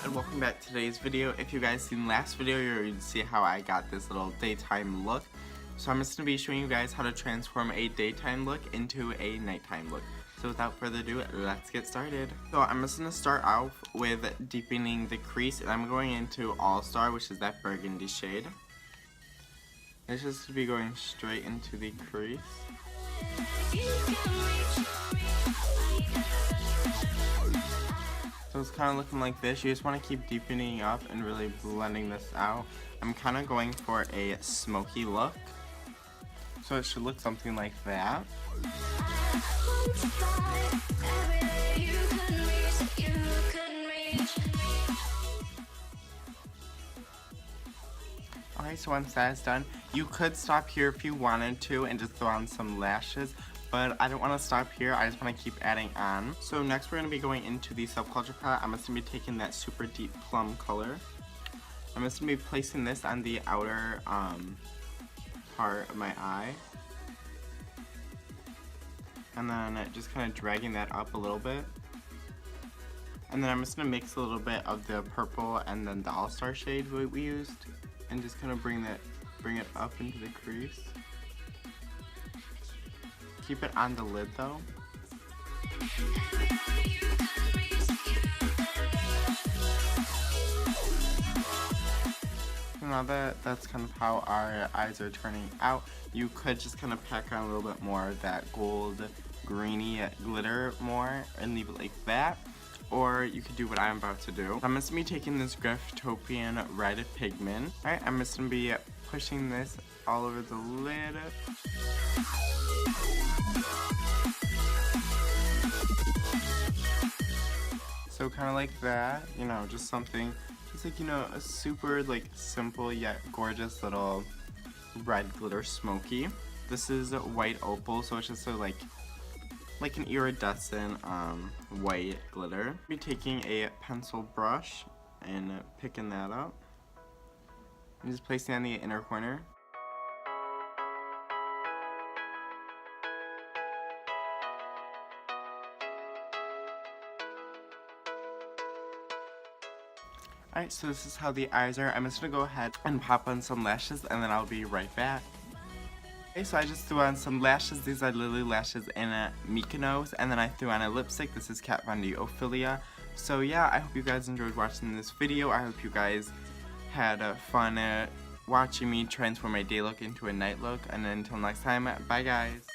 and welcome back to today's video. If you guys seen last video, you're going to see how I got this little daytime look. So I'm just going to be showing you guys how to transform a daytime look into a nighttime look. So without further ado, let's get started. So I'm just going to start off with deepening the crease, and I'm going into All Star, which is that burgundy shade. It's just going to be going straight into the crease. So it's kind of looking like this. You just want to keep deepening up and really blending this out. I'm kind of going for a smoky look. So it should look something like that. Alright, so once that is done, you could stop here if you wanted to and just throw on some lashes. But I don't want to stop here, I just want to keep adding on. So next we're going to be going into the Subculture palette. I'm just going to be taking that super deep plum color. I'm just going to be placing this on the outer part of my eye. And then just kind of dragging that up a little bit. And then I'm just going to mix a little bit of the purple and then the All-Star shade we used. And just kind of bring it up into the crease. Keep it on the lid though. So now that's kind of how our eyes are turning out, you could just kind of pack on a little bit more of that gold greeny glitter more and leave it like that. Or you could do what I'm about to do. I'm just going to be taking this Graftopian red pigment. Alright, I'm just going to be pushing this all over the lid. So kind of like that, you know, just something, just like, you know, a super like simple yet gorgeous little red glitter smoky. This is white opal, so it's just so like an iridescent white glitter. I'll be taking a pencil brush and picking that up. I'm just placing it on the inner corner. Alright, so this is how the eyes are. I'm just going to go ahead and pop on some lashes and then I'll be right back. Okay, so I just threw on some lashes. These are Lily lashes in Mykonos, and then I threw on a lipstick. This is Kat Von D Ophelia. So yeah, I hope you guys enjoyed watching this video. I hope you guys had fun watching me transform my day look into a night look. And until next time, bye guys.